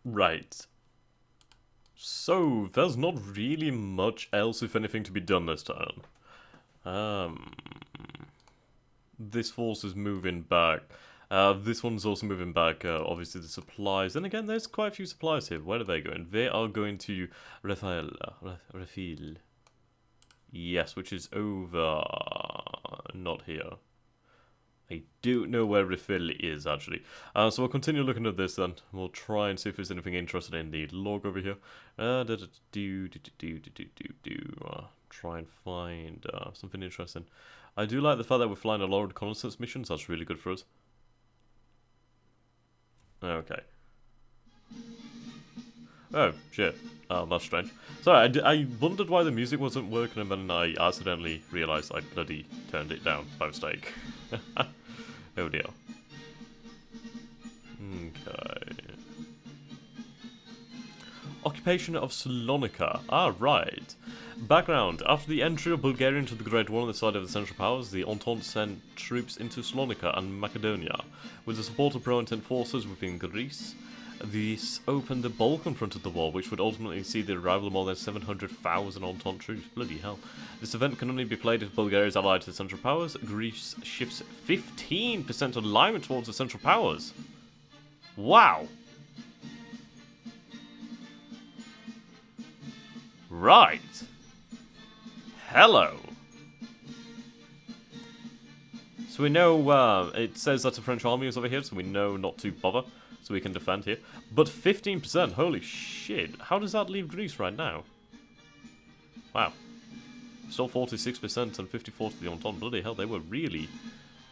Right. So, there's not really much else, if anything, to be done this turn. This force is moving back. This one's also moving back, obviously the supplies. And again, there's quite a few supplies here. Where are they going? They are going to Rafael. Yes, which is over... not here. I don't know where Refill is, actually. So we'll continue looking at this then. We'll try and see if there's anything interesting in the log over here. Try and find something interesting. I do like the fact that we're flying a lot of reconnaissance missions. That's really good for us. Okay. Oh, shit. Oh, that's strange. Sorry, I wondered why the music wasn't working, and then I accidentally realised I bloody turned it down by mistake. Oh dear. Okay. Occupation of Salonika. Ah, right. Background. After the entry of Bulgaria into the Great War on the side of the Central Powers, the Entente sent troops into Salonika and Macedonia. With the support of pro-Entente forces within Greece, this opened the Balkan front of the war, which would ultimately see the arrival of more than 700,000 Entente troops. Bloody hell. This event can only be played if Bulgaria is allied to the Central Powers. Greece shifts 15% alignment towards the Central Powers. Wow. Right. Hello. So we know, it says that the French army is over here, so we know not to bother. So we can defend here. But 15%, holy shit. How does that leave Greece right now? Wow. Still 46% and 54 to the Entente. Bloody hell, they were really,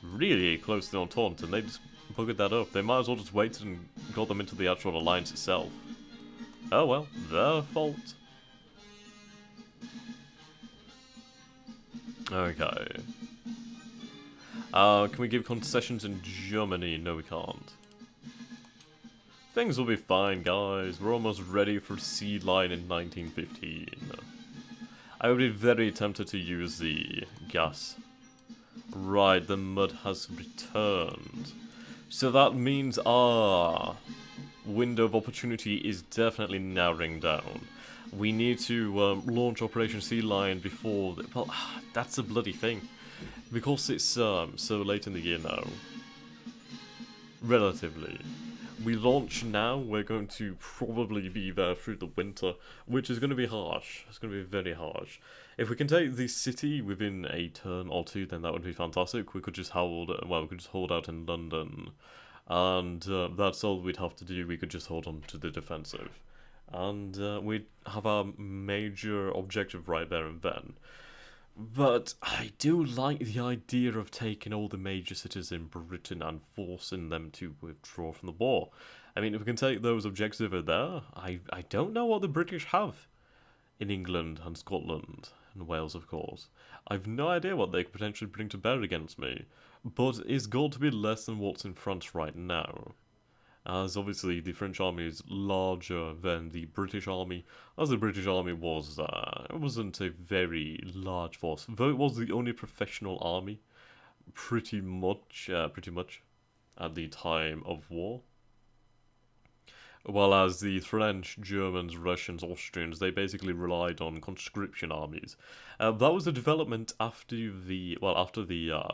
really close to the Entente, and they just buggered that up. They might as well just waited and got them into the actual alliance itself. Oh well, their fault. Okay. Can we give concessions in Germany? No, we can't. Things will be fine, guys. We're almost ready for Sea Line in 1915. I would be very tempted to use the gas. Right, the mud has returned. So that means our window of opportunity is definitely narrowing down. We need to launch Operation Sea Lion before... well, that's a bloody thing. Because it's so late in the year now. Relatively. We launch now, we're going to probably be there through the winter, which is going to be harsh. It's going to be very harsh. If we can take the city within a turn or two, then that would be fantastic. We could just hold out in London, and that's all we'd have to do. We could just hold on to the defensive, and we'd have our major objective right there and then. But I do like the idea of taking all the major cities in Britain and forcing them to withdraw from the war. I mean, if we can take those objectives over there, I don't know what the British have in England and Scotland and Wales, of course. I've no idea what they could potentially bring to bear against me, but it's got to be less than what's in France right now. As obviously the French army is larger than the British army, as the British army was, it wasn't a very large force, though it was the only professional army, pretty much, at the time of war. While as the French, Germans, Russians, Austrians, they basically relied on conscription armies. That was a development after the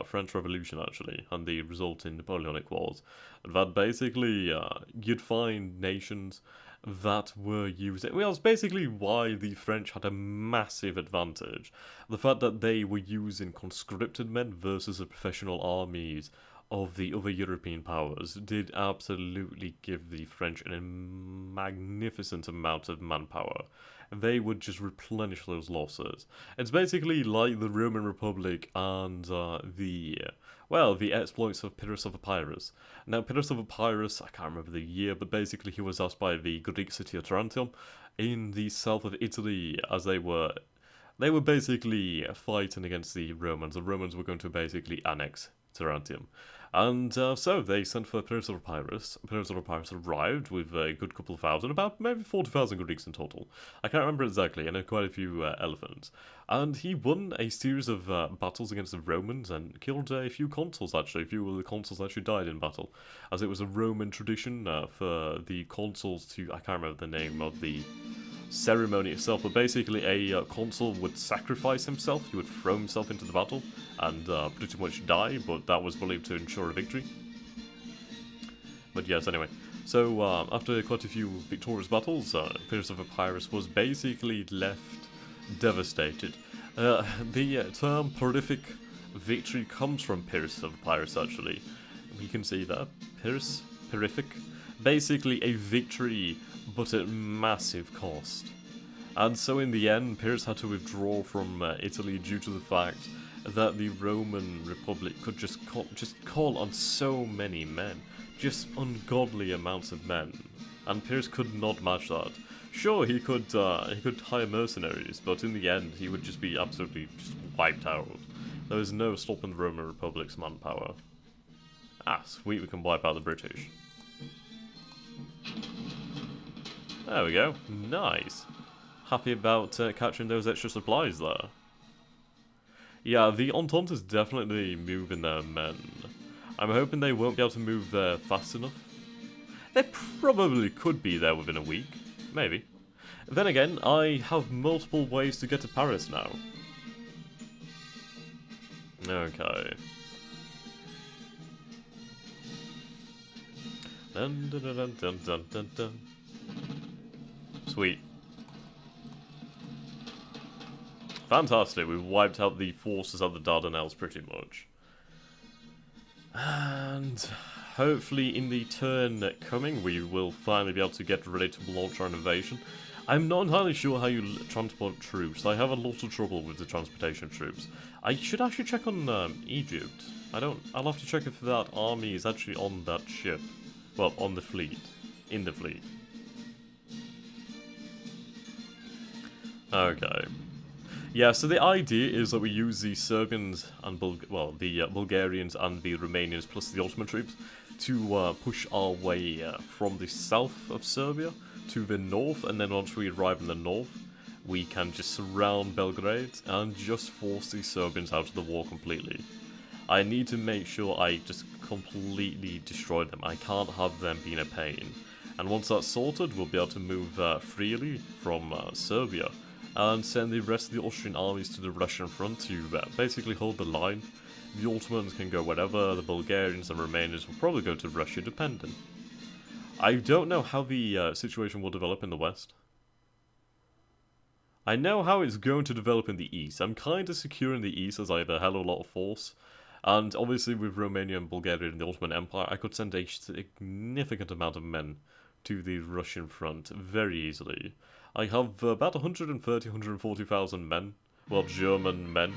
French Revolution, actually, and the resulting Napoleonic Wars. That basically, you'd find nations that were using... well, it's basically why the French had a massive advantage. The fact that they were using conscripted men versus the professional armies of the other European powers did absolutely give the French a magnificent amount of manpower. They would just replenish those losses. It's basically like the Roman Republic and the exploits of Pyrrhus of Epirus. Now, Pyrrhus of Epirus, I can't remember the year, but basically he was asked by the Greek city of Tarentum in the south of Italy, as they were basically fighting against the Romans. The Romans were going to basically annex Tarantium. And so they sent for Pyrrhus of Epirus. Pyrrhus of Epirus arrived with a good couple of thousand, about maybe 40,000 Greeks in total. I can't remember exactly, and quite a few elephants. And he won a series of battles against the Romans and killed a few consuls, actually. A few of the consuls actually died in battle, as it was a Roman tradition for the consuls to, I can't remember the name of the ceremony itself, but basically a consul would sacrifice himself, he would throw himself into the battle, and pretty much die, but that was believed to ensure a victory. But yes, anyway. So, after quite a few victorious battles, Pyrrhus of Epirus was basically left devastated. The term prolific victory comes from Pyrrhus of Epirus, actually. We can see that. Pyrrhus, prolific. Basically a victory, but at massive cost. And so in the end, Pyrrhus had to withdraw from Italy due to the fact that the Roman Republic could just call on so many men. Just ungodly amounts of men. And Pyrrhus could not match that. Sure, he could hire mercenaries, but in the end, he would just be absolutely just wiped out. There was no stopping the Roman Republic's manpower. Ah, sweet, we can wipe out the British. There we go. Nice. Happy about catching those extra supplies there. Yeah, the Entente is definitely moving their men. I'm hoping they won't be able to move there fast enough. They probably could be there within a week. Maybe. Then again, I have multiple ways to get to Paris now. Okay. Dun, dun, dun, dun, dun, dun, dun. Sweet. Fantastic, we've wiped out the forces of the Dardanelles pretty much. And hopefully in the turn coming we will finally be able to get ready to launch our invasion. I'm not entirely sure how you transport troops. I have a lot of trouble with the transportation of troops. I should actually check on Egypt. I'll have to check if that army is actually on that ship. Well, on the fleet. In the fleet. Okay. Yeah, so the idea is that we use the Serbians and Bulgarians and the Romanians plus the Ottoman troops to push our way from the south of Serbia to the north, and then once we arrive in the north, we can just surround Belgrade and just force the Serbians out of the war completely. I need to make sure I just completely destroy them. I can't have them being a pain. And once that's sorted, we'll be able to move freely from Serbia and send the rest of the Austrian armies to the Russian front to basically hold the line. The Ottomans can go wherever, the Bulgarians and Romanians will probably go to Russia, depending. I don't know how the situation will develop in the west. I know how it's going to develop in the east. I'm kind of secure in the east as I have a hell of a lot of force. And obviously with Romania and Bulgaria and the Ottoman Empire, I could send a significant amount of men to the Russian front very easily. I have about 140,000 men, well, German men,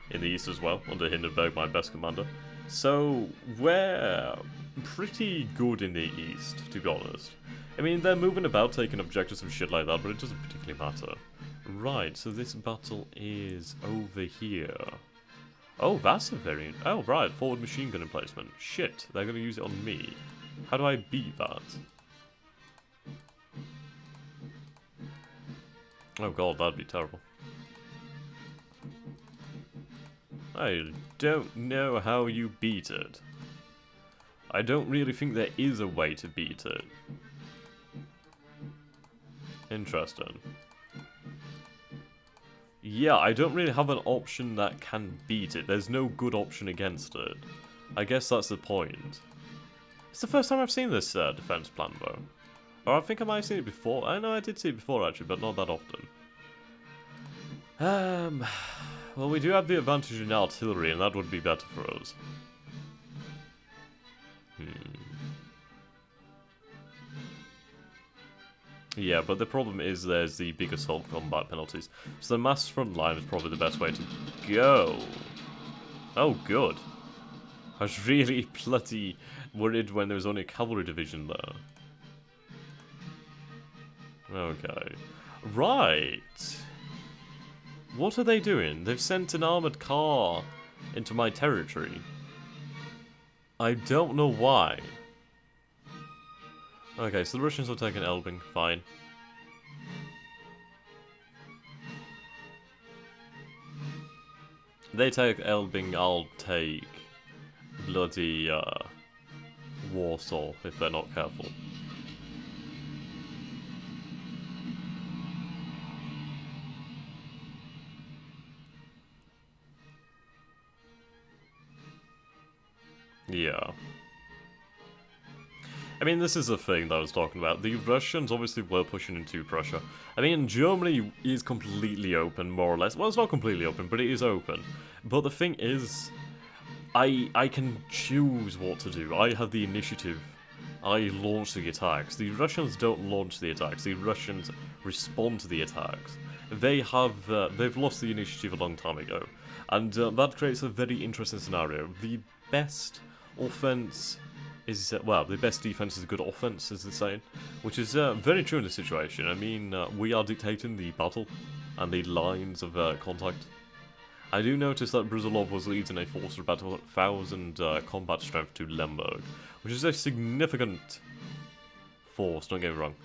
in the east as well, under Hindenburg, my best commander. So, we're pretty good in the east, to be honest. I mean, they're moving about, taking objectives and shit like that, but it doesn't particularly matter. Right, so this battle is over here. Oh, that's a very... Oh, right, forward machine gun emplacement. Shit, they're going to use it on me. How do I beat that? Oh god, that'd be terrible. I don't know how you beat it. I don't really think there is a way to beat it. Interesting. Yeah, I don't really have an option that can beat it. There's no good option against it. I guess that's the point. It's the first time I've seen this defense plan, though. Or I think I might have seen it before. I know I did see it before, actually, but not that often. Well, we do have the advantage in artillery, and that would be better for us. Yeah, but the problem is there's the big assault combat penalties. So the mass front line is probably the best way to go. Oh, good. I was really bloody worried when there was only a cavalry division there. Okay. Right. What are they doing? They've sent an armoured car into my territory. I don't know why. Okay, so the Russians have taken Elbing, fine. They take Elbing, I'll take bloody Warsaw if they're not careful. Yeah. I mean, this is the thing that I was talking about. The Russians obviously were pushing into Prussia. I mean, Germany is completely open, more or less. Well, it's not completely open, but it is open. But the thing is, I can choose what to do. I have the initiative. I launch the attacks. The Russians don't launch the attacks. The Russians respond to the attacks. They've lost the initiative a long time ago. And that creates a very interesting scenario. The best offense is, well, the best defense is a good offense, as they're saying, which is very true in this situation. I mean, we are dictating the battle and the lines of contact. I do notice that Brusilov was leading a force of about 1,000 combat strength to Lemberg, which is a significant force, don't get me wrong.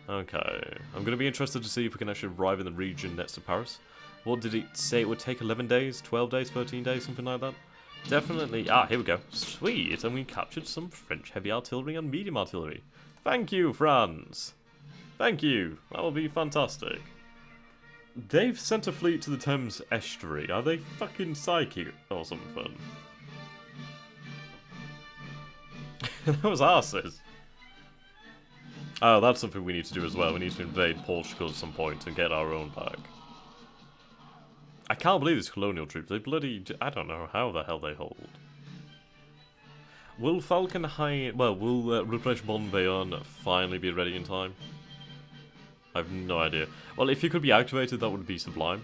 Okay, I'm going to be interested to see if we can actually arrive in the region next to Paris. What did it say? It would take 11 days, 12 days, 13 days, something like that? Definitely. Ah, here we go. Sweet, and we captured some French heavy artillery and medium artillery. Thank you, France. Thank you. That will be fantastic. They've sent a fleet to the Thames estuary. Are they fucking psychic or something? That was arses. Oh, that's something we need to do as well. We need to invade Portugal at some point and get our own back. I can't believe these colonial troops. They bloody... I don't know how the hell they hold. Will Falkenhayn... Well, will Ruprecht von Bayern finally be ready in time? I have no idea. Well, if he could be activated, that would be sublime.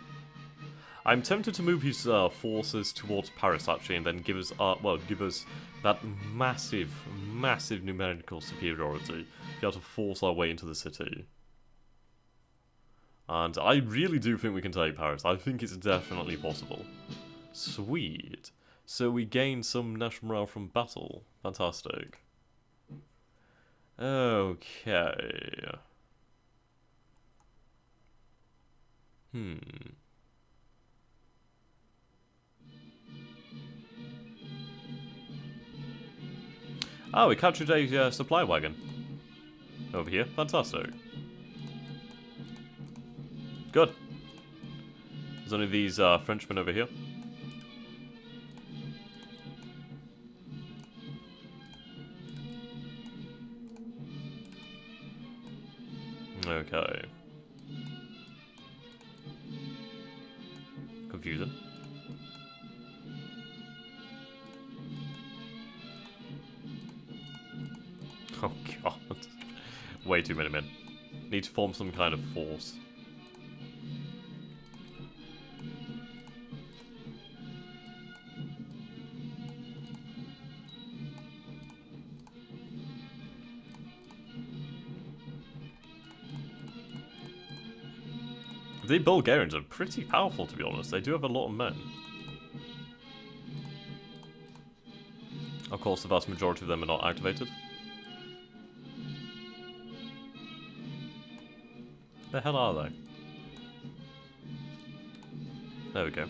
I'm tempted to move his forces towards Paris, actually, and then give us that massive, massive numerical superiority. Be able to force our way into the city. And I really do think we can take Paris. I think it's definitely possible. Sweet. So we gain some national morale from battle. Fantastic. Okay. Oh, we captured a supply wagon. Over here. Fantastic. Good. There's only these Frenchmen over here. Okay. Confusing. Oh god. Way too many men. Need to form some kind of force. The Bulgarians are pretty powerful, to be honest. They do have a lot of men. Of course, the vast majority of them are not activated. The hell are they? There we go.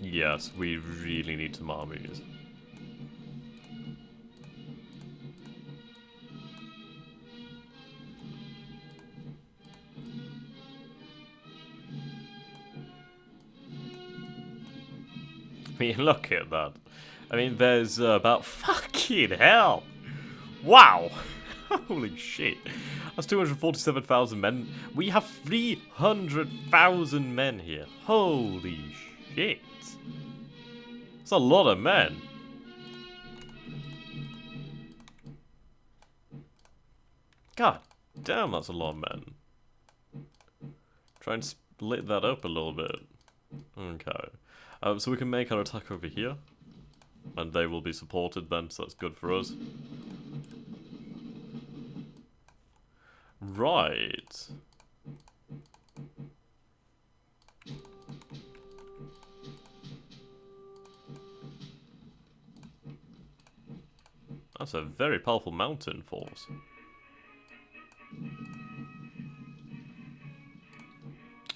Yes, we really need some armies. I mean, look at that. I mean, there's about... Fucking hell! Wow! Holy shit. That's 247,000 men. We have 300,000 men here. Holy shit. That's a lot of men. God damn, that's a lot of men. Try and lit that up a little bit. Okay. So we can make our attack over here. And they will be supported then, so that's good for us. Right. That's a very powerful mountain force.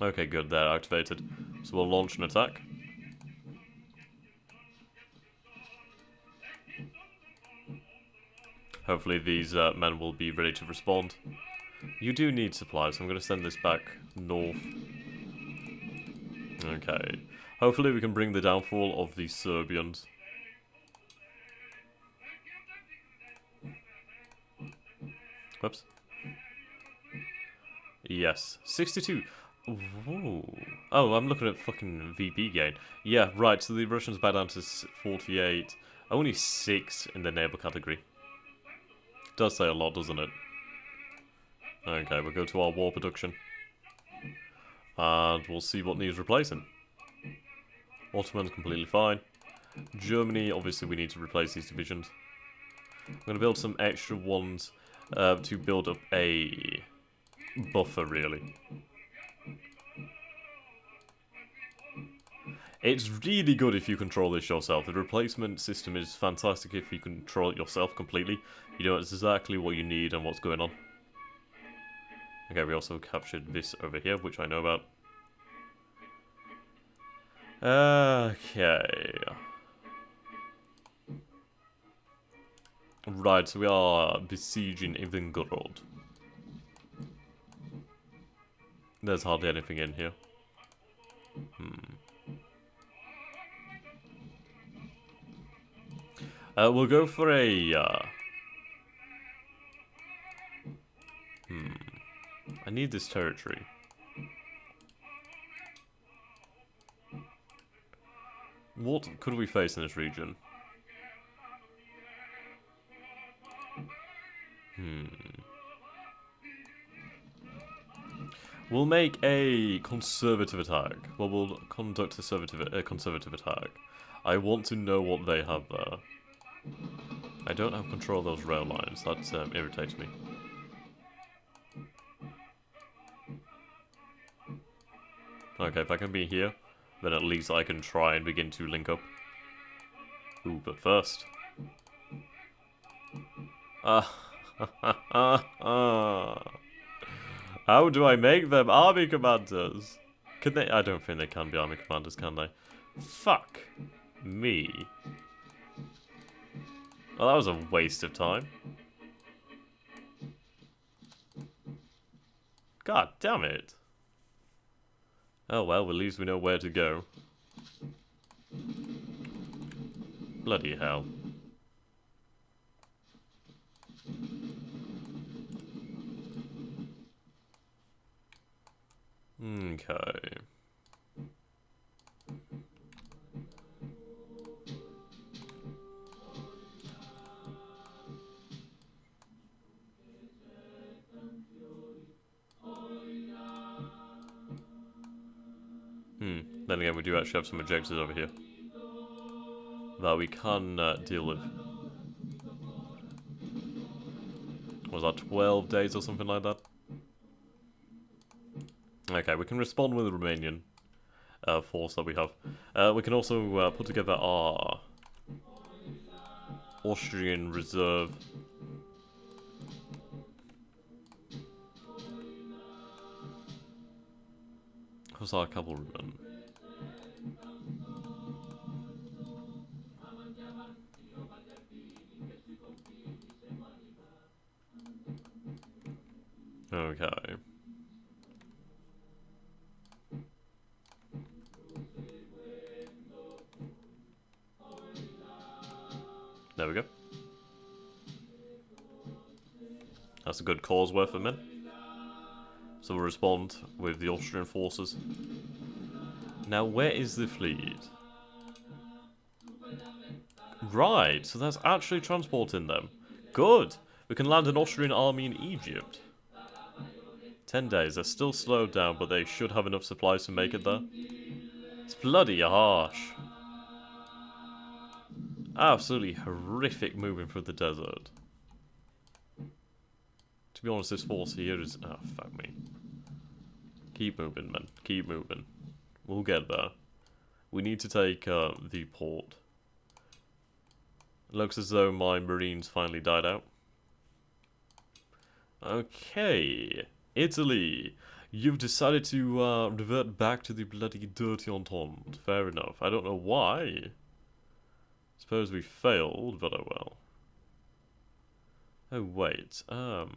Okay, good, they're activated. So we'll launch an attack. Hopefully these men will be ready to respond. You do need supplies, so I'm going to send this back north. Okay. Hopefully we can bring the downfall of the Serbians. Whoops. Yes. 62. Ooh. Oh, I'm looking at fucking VP gain. Yeah, right, so the Russians back down to 48. Only 6 in the naval category. Does say a lot, doesn't it? Okay, we'll go to our war production. And we'll see what needs replacing. Ottoman's completely fine. Germany, obviously we need to replace these divisions. I'm going to build some extra ones to build up a buffer, really. It's really good if you control this yourself. The replacement system is fantastic if you control it yourself completely. You know exactly what you need and what's going on. Okay, we also captured this over here, which I know about. Okay. Right, so we are besieging Ivangorod. There's hardly anything in here. We'll go for a... I need this territory. What could we face in this region? We'll make a conservative attack. Well, we'll conduct a conservative attack. I want to know what they have there. I don't have control of those rail lines. That irritates me. Okay, if I can be here, then at least I can try and begin to link up. Ooh, but first... How do I make them army commanders? Can they? I don't think they can be army commanders, can they? Fuck me. Well, that was a waste of time. God damn it. Oh well, at least we know where to go. Bloody hell. Okay. Then again, we do actually have some objectives over here that we can deal with. Was that 12 days or something like that? Okay, we can respond with the Romanian force that we have. We can also put together our Austrian reserve. Who's our cavalryman? Okay. There we go. That's a good cause worth of men. So we'll respond with the Austrian forces. Now, where is the fleet? Right, so that's actually transporting them. Good! We can land an Austrian army in Egypt. 10 days. They're still slowed down, but they should have enough supplies to make it there. It's bloody harsh. Absolutely horrific moving through the desert. To be honest, this force here is... Oh, fuck me. Keep moving, man. Keep moving. We'll get there. We need to take the port. It looks as though my marines finally died out. Okay. Italy. You've decided to revert back to the bloody dirty Entente. Fair enough. I don't know why. Suppose we failed, but oh well. Oh wait. Go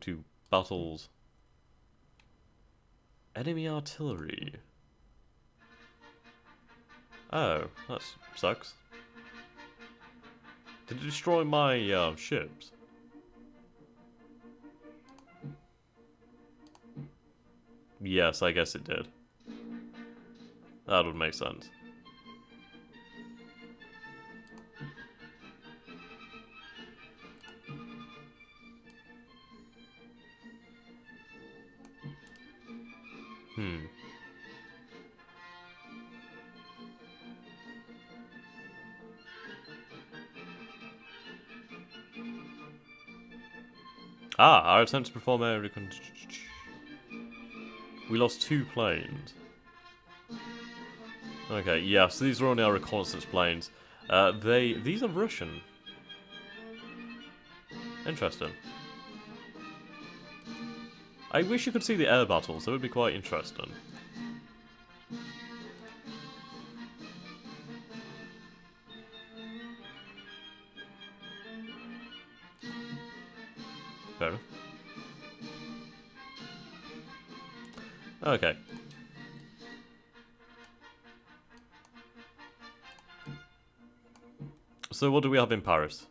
to battles. Enemy artillery. Oh, that sucks. Did it destroy my ships? Yes, I guess it did. That would make sense. Ah, our attempt to perform air recon... We lost 2 planes. Okay, yeah, so these are only our reconnaissance planes. These are Russian. Interesting. I wish you could see the air battles, that would be quite interesting. Fair enough. Okay. So what do we have in Paris?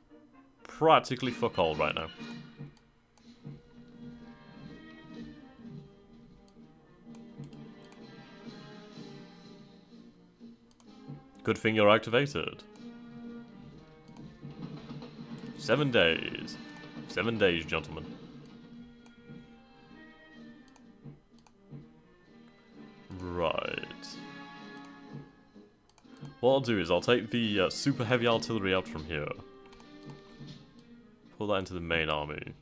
Practically fuck all right now. Good thing you're activated. 7 days. 7 days, gentlemen. Right. What I'll do is I'll take the super heavy artillery out from here. Pull that into the main army.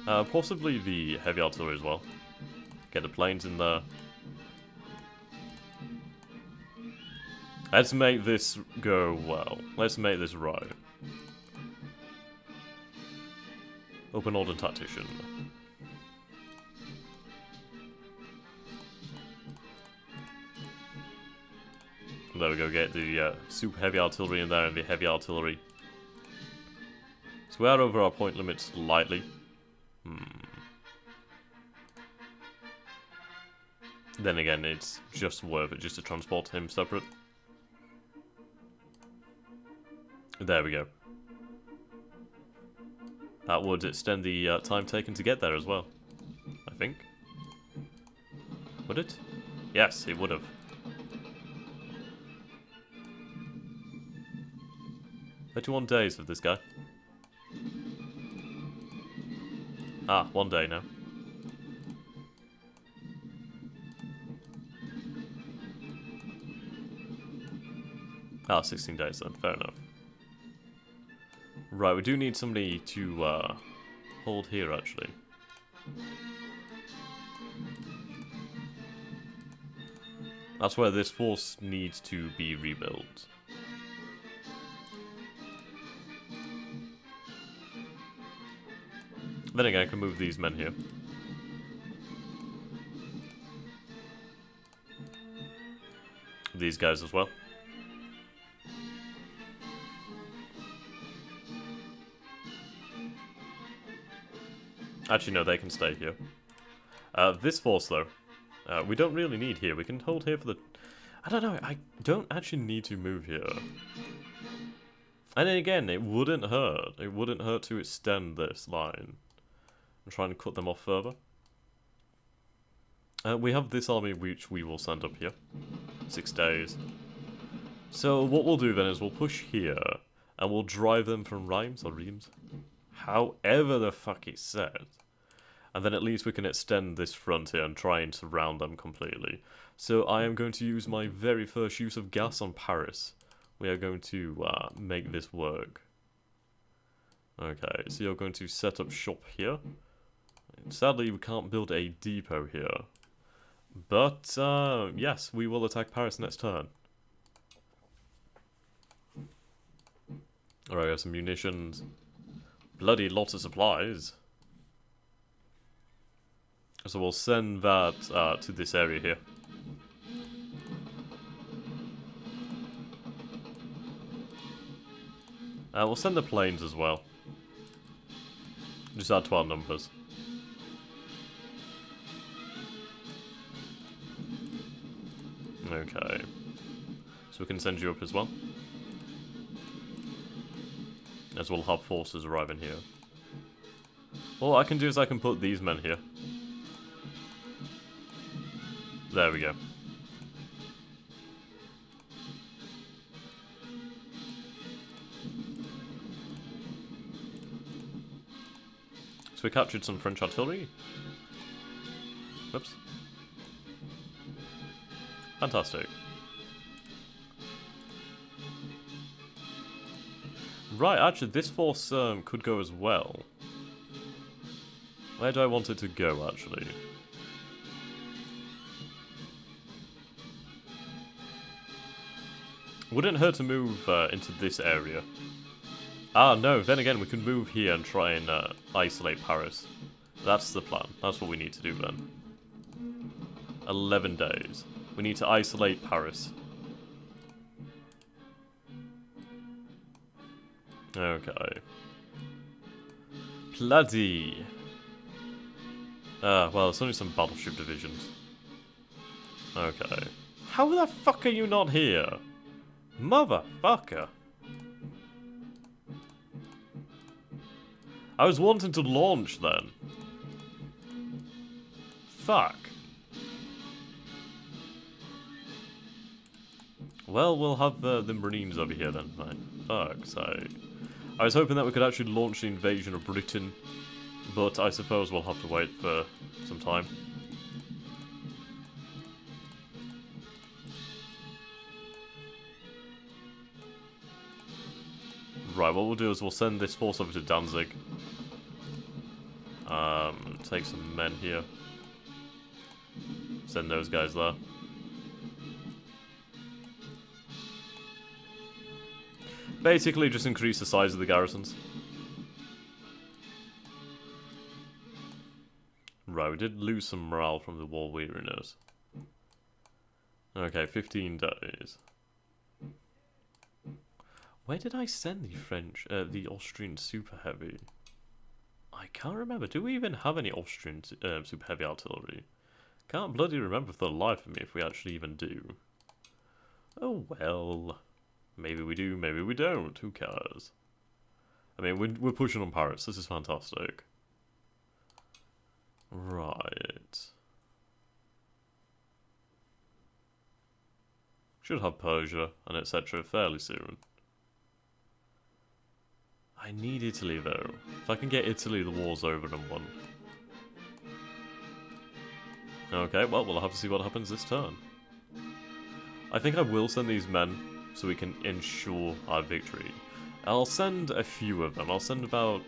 Possibly the heavy artillery as well. Get the planes in there. Let's make this go well. Let's make this right. Open order tactician. There we go, get the super heavy artillery in there and the heavy artillery. So we are over our point limit slightly. Then again, it's just worth it just to transport him separate. There we go. That would extend the time taken to get there as well, I think. Would it? Yes, it would have. 31 days with this guy. Ah, 1 day now. Ah, 16 days then, fair enough. Right, we do need somebody to hold here, actually. That's where this force needs to be rebuilt. Then again, I can move these men here. These guys as well. Actually, no, they can stay here. This force, though, we don't really need here. We can hold here for the... I don't know, I don't actually need to move here. And then again, it wouldn't hurt. It wouldn't hurt to extend this line. And try and cut them off further. We have this army which we will send up here. 6 days. So what we'll do then is we'll push here. And we'll drive them from Reims or Reims. However the fuck it's said. And then at least we can extend this frontier and try and surround them completely. So I am going to use my very first use of gas on Paris. We are going to make this work. Okay, so you're going to set up shop here. Sadly, we can't build a depot here. But, yes, we will attack Paris next turn. Alright, I got some munitions. Bloody lots of supplies. So we'll send that to this area here. We'll send the planes as well. Just add to our numbers. Okay. So we can send you up as well. As we'll have forces arriving here. Well, what I can do is I can put these men here. There we go. So we captured some French artillery. Whoops. Fantastic. Right, actually, this force could go as well. Where do I want it to go, actually? Wouldn't hurt to move into this area. Ah, no, then again, we can move here and try and isolate Paris. That's the plan. That's what we need to do then. 11 days. We need to isolate Paris. Okay. Bloody. Well, it's only some battleship divisions. Okay. How the fuck are you not here? Motherfucker. I was wanting to launch then. Fuck. Well, we'll have the Marines over here then. Right. Fuck's sake. I was hoping that we could actually launch the invasion of Britain, but I suppose we'll have to wait for some time. Right, what we'll do is we'll send this force over to Danzig. Take some men here. Send those guys there. Basically, just increase the size of the garrisons. Right, we did lose some morale from the war weariness. Okay, 15 days. Where did I send the French, the Austrian super heavy? I can't remember. Do we even have any Austrian super heavy artillery? Can't bloody remember for the life of me if we actually even do. Oh well. Maybe we do, maybe we don't. Who cares? I mean, we're pushing on Paris. This is fantastic. Right. Should have Persia and etc. fairly soon. I need Italy though. If I can get Italy, the war's over in 1. Okay, well, we'll have to see what happens this turn. I think I will send these men so we can ensure our victory. I'll send a few of them. I'll send about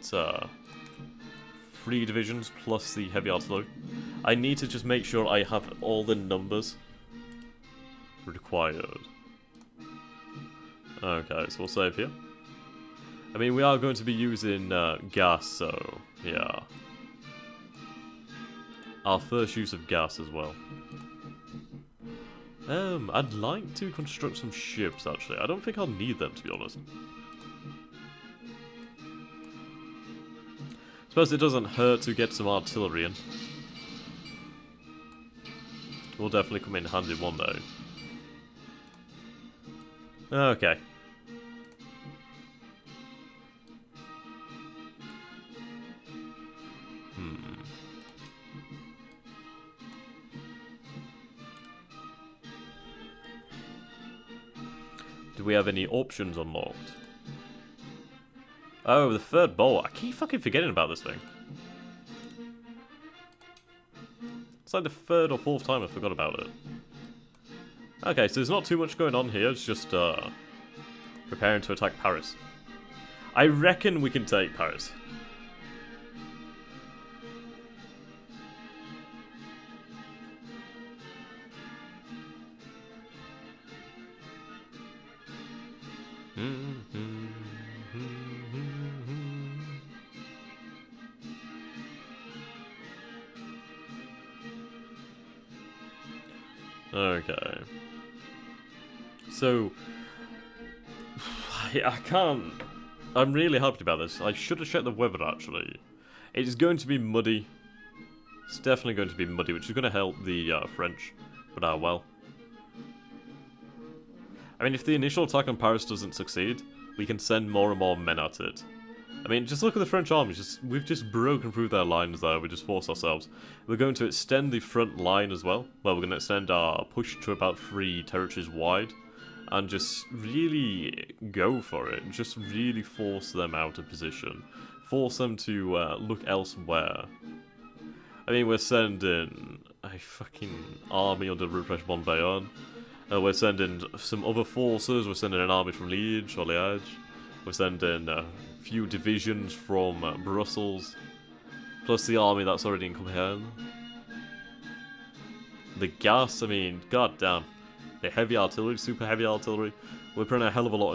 3 divisions plus the heavy artillery. I need to just make sure I have all the numbers required. Okay, so we'll save here. I mean, we are going to be using gas, so yeah. Our first use of gas as well. I'd like to construct some ships, actually. I don't think I'll need them, to be honest. Suppose it doesn't hurt to get some artillery in. Will definitely come in handy one day. Okay. Do we have any options unlocked? Oh, the third bolt. I keep fucking forgetting about this thing. like the third or fourth time I forgot about it. Okay, so there's not too much going on here, it's just preparing to attack Paris. I reckon we can take Paris. Okay. So, I can't... I'm really happy about this. I should have checked the weather, actually. It's going to be muddy. It's definitely going to be muddy, which is going to help the French. But, well. I mean, if the initial attack on Paris doesn't succeed, we can send more and more men at it. I mean, just look at the French army. We've just broken through their lines there. We just forced ourselves. We're going to extend the front line as well. Well, we're going to extend our push to about 3 territories wide. And just really go for it. Just really force them out of position. Force them to look elsewhere. I mean, we're sending a fucking army under Ruprecht von Bayern. We're sending some other forces. We're sending an army from Liège or Liège. We're sending a few divisions from Brussels. Plus the army that's already in Compiègne. The gas, I mean, goddamn. The heavy artillery, super heavy artillery. We're putting a hell of a lot